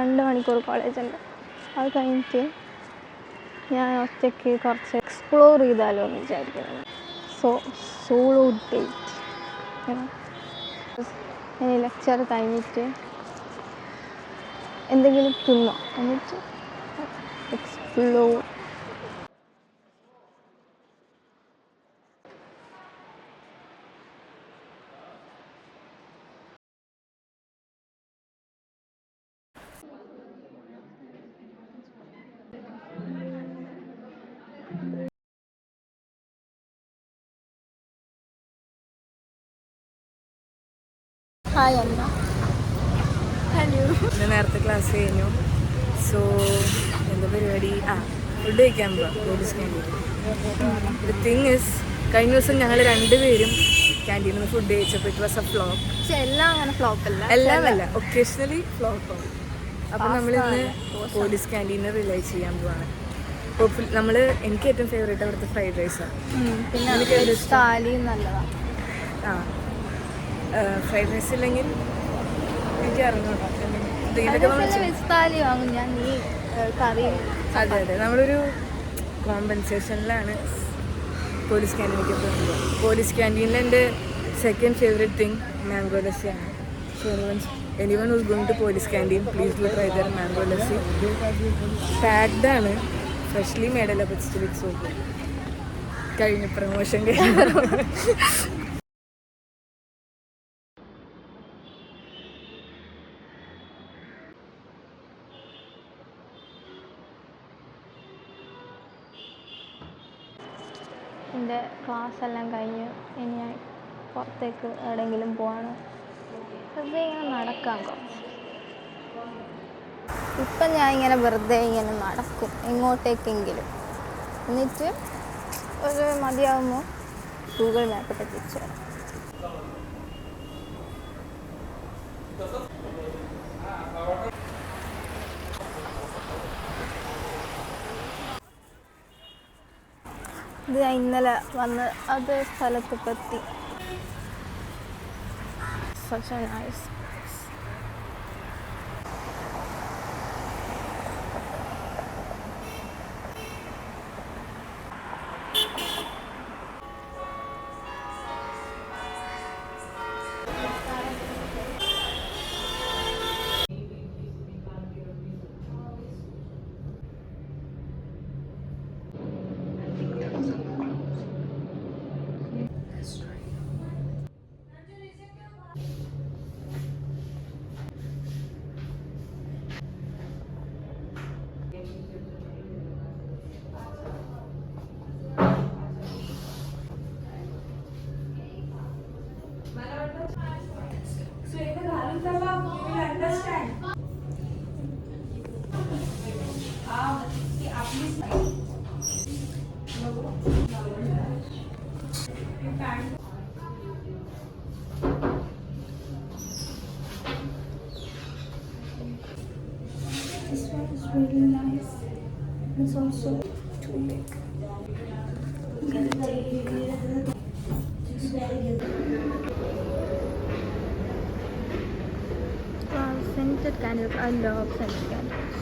2 മണിക്കൂർ കോളേജുണ്ട്. അത് കഴിഞ്ഞിട്ട് ഞാൻ ഒറ്റയ്ക്ക് കുറച്ച് എക്സ്പ്ലോർ ചെയ്താലോ എന്ന് വിചാരിക്കുന്നത്. Solo date. ഇനി ലെക്ചർ കഴിഞ്ഞിട്ട് എന്തെങ്കിലും തിന്നോ എന്നിട്ട് എക്സ്പ്ലോർ. ഹായ് അമ്മ. ഹലോ. നേരത്തെ ക്ലാസ് കഴിഞ്ഞു. സോ എന്താ പരിപാടി? ഫുഡ് കഴിക്കാൻ പോവാം police canteen. The thing is, കഴിഞ്ഞ ദിവസം ഞങ്ങൾ 2 പേരും ക്യാൻറ്റീനിൽ നിന്ന് ഫുഡ് കഴിച്ചപ്പോൾ ഇറ്റ് വാസ് എ ഫ്ലോപ്പ്. പക്ഷെ എല്ലാം അങ്ങനെ ഫ്ലോപ്പല്ല, എല്ലാമല്ല, ഒക്കേഷണലി ഫ്ലോപ്പ് ആവും. അപ്പം നമ്മളിന്ന് പോലീസ് ക്യാൻറ്റീനെ റിലൈസ് ചെയ്യാൻ പോവാണ്. നമ്മൾ എനിക്ക് ഏറ്റവും ഫേവറേറ്റ് അവിടുത്തെ ഫ്രൈഡ് റൈസാണ്. പിന്നെ താലി നല്ലതാണ്. ഫ്രൈഡ് റൈസ് ഇല്ലെങ്കിൽ എനിക്ക് അറിഞ്ഞോട്ടോ. വെജ് താലി വാങ്ങും ഞാൻ, ഈ കറി. അതെ, നമ്മളൊരു കോമ്പൻസേഷനിലാണ് പോലീസ് ക്യാൻറ്റീനിലേക്ക് പോകുന്നത്. പോലീസ് ക്യാൻറ്റീനിൽ എൻ്റെ സെക്കൻഡ് ഫേവറേറ്റ് തിങ് മാംഗോ ലസ്സിയാണ്. So anyone who's going to police canteen, please do try the mango lassi. Packed ആണ്, ഫ്രഷ്ലി മേഡല്ല, but still it's so good. കഴിഞ്ഞ പ്രമോഷൻ കഴിഞ്ഞു. എൻ്റെ ക്ലാസ് എല്ലാം കഴിഞ്ഞ് ഇനി ഞാൻ പുറത്തേക്ക് എവിടെയെങ്കിലും പോവാണ്. വെറുതെ ഇങ്ങനെ നടക്കാം കുറച്ച്. ഇപ്പം ഞാൻ ഇങ്ങനെ വെറുതെ ഇങ്ങനെ നടക്കും എങ്ങോട്ടേക്കെങ്കിലും. എന്നിട്ട് ഒരു മതിയാകുമ്പോൾ ഗൂഗിൾ മാപ്പ് തെറ്റിച്ചു വരാം. ഇത് ഞാൻ ഇന്നലെ വന്ന് അതേ സ്ഥലത്ത് എത്തി. Such a nice place. This one is really nice. It's also too big. I'm gonna take this one. Scented candles. I love scented candles.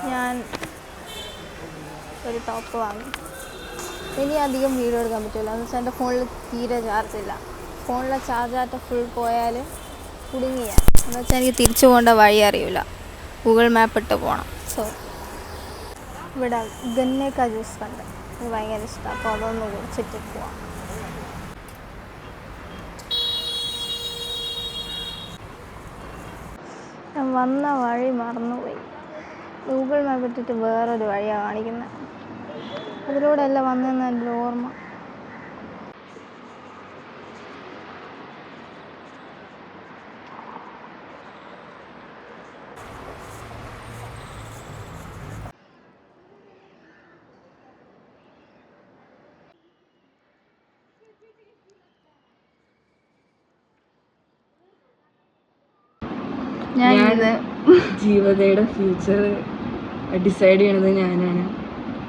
ഞാൻ ഒരു ടോപ്പ് വാങ്ങി. ഇനി അധികം വീഡിയോ എടുക്കാൻ പറ്റില്ല, എന്ന് വെച്ചാൽ എൻ്റെ ഫോണിൽ തീരെ ചാർജില്ല. ഫോണിലെ ചാർജായിട്ട് ഫുൾ പോയാൽ കുടുങ്ങിയ, എന്ന് വെച്ചാൽ എനിക്ക് തിരിച്ചു പോകേണ്ട വഴി അറിയില്ല. ഗൂഗിൾ മാപ്പ് ഇട്ട് പോകണം. സോ ഇവിടെ ഗന്നേക്ക ജ്യൂസ് കണ്ട് എനിക്ക് ഭയങ്കര ഇഷ്ടമാണ്. അപ്പോൾ അതൊന്ന് കുടിച്ചിട്ട് പോവാം. ഞാൻ വന്ന വഴി മറന്നുപോയി. ഗൂഗിൾ മാപ്പ് ഇട്ടിട്ട് വേറൊരു വഴിയാണ് കാണിക്കുന്നത്. അതിലൂടെ അല്ല വന്നതെന്ന് എൻ്റെ ഓർമ്മ. ഞാൻ ജീവതയുടെ ഫ്യൂച്ചർ ഡിസൈഡ് ചെയ്യണത് ഞാനാണ്.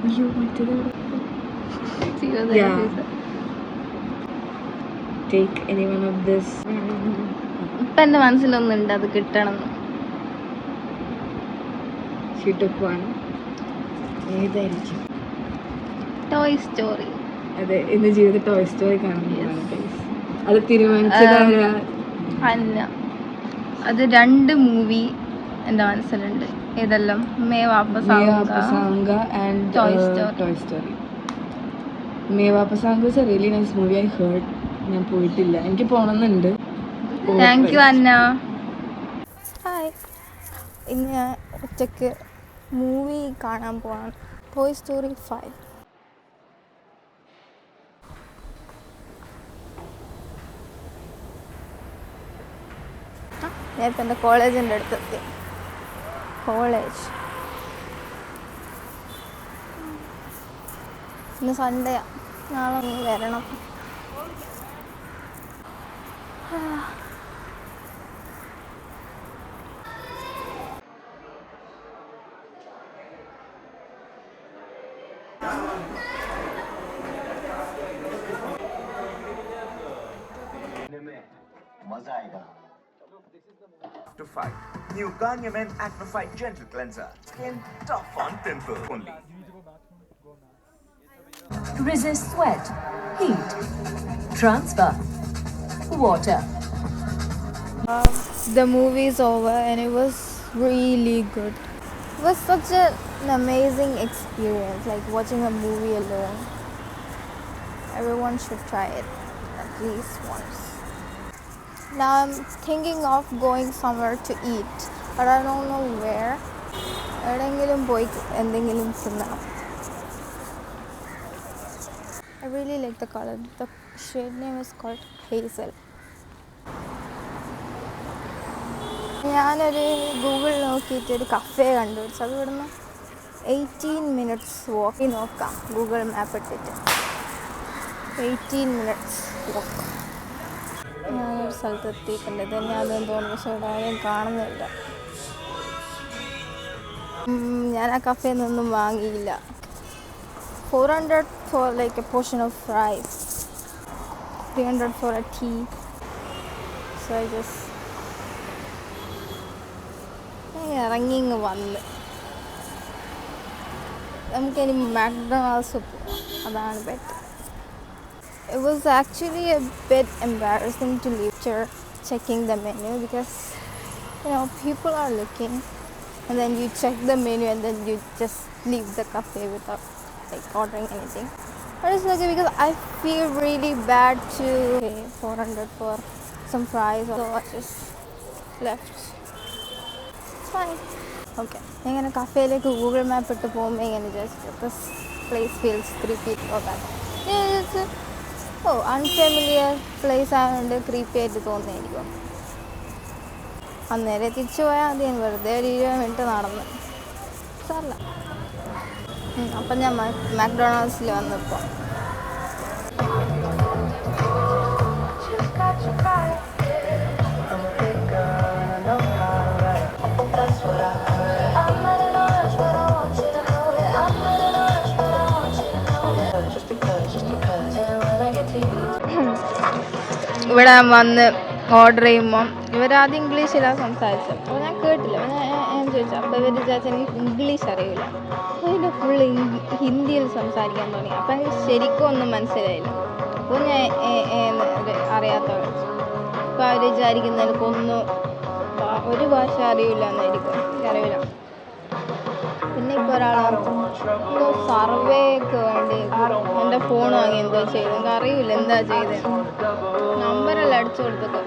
അയ്യോ മറ്റേത് take any one of this. ഇപ്പം എൻ്റെ മനസ്സിലൊന്നുണ്ട് അത് കിട്ടണമെന്ന്. ഏതായിരിക്കും? Toy story. അതെ, ഇന്ന് ജീവിതത്തിൽ ടോയ് സ്റ്റോറി കാണുന്നതാണ്. അത് തീരുമാനിച്ചതാരാ? അല്ല, അത് 2 മൂവി എൻ്റെ മനസ്സിലുണ്ട്. ഏതെല്ലാം? Main Vapas Aaunga and Toy Story. Main Vapas Aaunga is a really nice movie. I heard. ഞാൻ പോയിട്ടില്ല, എനിക്ക് പോകണമെന്നുണ്ട്. Thank you Anna. ഹായ്, ഇന്ന് ഞാൻ ഒറ്റയ്ക്ക് മൂവി കാണാൻ പോവാണ്. Toy Story 5. ഞാൻ ഇപ്പം എൻ്റെ കോളേജിൻ്റെ അടുത്തെത്തി. കോളേജ് ഇന്ന് സൺഡേയാ, നാളെ ഒന്ന് വരണം. मजा आएगा. To fight. New Garnier Men Acno Fight Gentle Cleanser. Skin tough on pimple only. Resist sweat, heat, transfer, water. The movie is over and it was really good. It was such an amazing experience, like watching a movie alone. Everyone should try it at least once. Now I'm thinking of going somewhere to eat, but I don't know where. എവിടെയെങ്കിലും പോയി എന്തെങ്കിലും തിന്നണം. I really like the color. The shade name is called Hazel. ഞാനൊരു Google നോക്കിയിട്ട് ഒരു cafe കണ്ടുപിടിച്ചു. അത് ഇവിടുന്ന് 18 minutes വാക്ക് നോക്കാം. ഗൂഗിൾ മാപ്പ് ഇട്ടിട്ട് 18 minutes വാക്ക്. ഞാനൊരു സ്ഥലത്ത് എത്തിയിട്ടുണ്ട്. തന്നെ അതെന്ന് തോന്നുന്നു, പക്ഷേ ഇവിടെ ആരെയും കാണുന്നില്ല. ഞാൻ ആ കഫേയിൽ നിന്നൊന്നും വാങ്ങിയില്ല. 400 for like a portion of fries, 300 for a tea. So I just ഇറങ്ങി ഇങ്ങ് വന്ന് നമുക്കിനി മാക്ഡൊണാൾഡ്സ് പോകാം. അതാണ് better. It was actually a bit embarrassing to leave after checking the menu because people are looking, and then you check the menu and then you just leave the cafe without like ordering anything. But it's okay because I feel really bad to pay 400 for some fries, so I just left. It's fine. Okay. ഇങ്ങനെ കഫേയിലേക്ക് Google map ഇട്ട് പോകുമ്പോൾ ഇങ്ങനെ just this place feels creepy unfamiliar place ആയതുകൊണ്ട് creepy ആയിട്ട് തോന്നിയായിരിക്കും. അന്നേരം തിരിച്ചു പോയാൽ മതി. വെറുതെ ഒരു 20 മിനിറ്റ് നടന്ന് സാറില്ല. അപ്പം ഞാൻ മാക്ഡൊണാൾഡ്സിൽ വന്നപ്പോൾ ഇവിടെ വന്ന് ഓർഡർ ചെയ്യുമ്പം ഇവരാദ്യം ഇംഗ്ലീഷിലാണ് സംസാരിച്ചത്. അപ്പോൾ ഞാൻ കേട്ടില്ല. ഞാൻ ചോദിച്ചു. അപ്പോൾ ഇവർ വിചാരിച്ചാൽ എനിക്ക് ഇംഗ്ലീഷ് അറിയില്ല. അപ്പോൾ ഇതിൻ്റെ ഫുൾ ഹിന്ദിയിൽ സംസാരിക്കാൻ തുടങ്ങി. അപ്പം എനിക്ക് ശരിക്കും ഒന്നും മനസ്സിലായില്ല. അപ്പോൾ ഞാൻ അറിയാത്തവർ അപ്പോൾ അവർ വിചാരിക്കുന്ന എനിക്കൊന്നും ഒരു ഭാഷ അറിയില്ല എന്നായിരിക്കും. എനിക്കറിയില്ല. പിന്നെ ഇപ്പോൾ ഒരാൾ സർവേ ഒക്കെ വേണ്ടി എൻ്റെ ഫോൺ വാങ്ങി എന്തോ ചെയ്തു. എനിക്ക് അറിയില്ല എന്താ ചെയ്തത്. നമ്പറെല്ലാം അടിച്ചു കൊടുത്തൊക്കെ.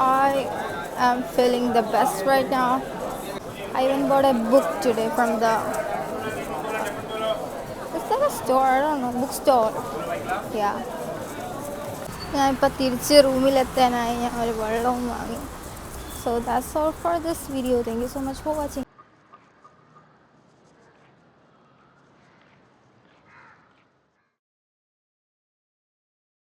I am feeling the best right now. I even bought a book today from the, is that a store? I don't know, bookstore. Yeah. ഞാൻ ഇപ്പോൾ തിരിച്ച് റൂമിലെത്താനായി. ഞാൻ ഒരു വെള്ളവും വാങ്ങി. So that's all for this video. Thank you so much for watching.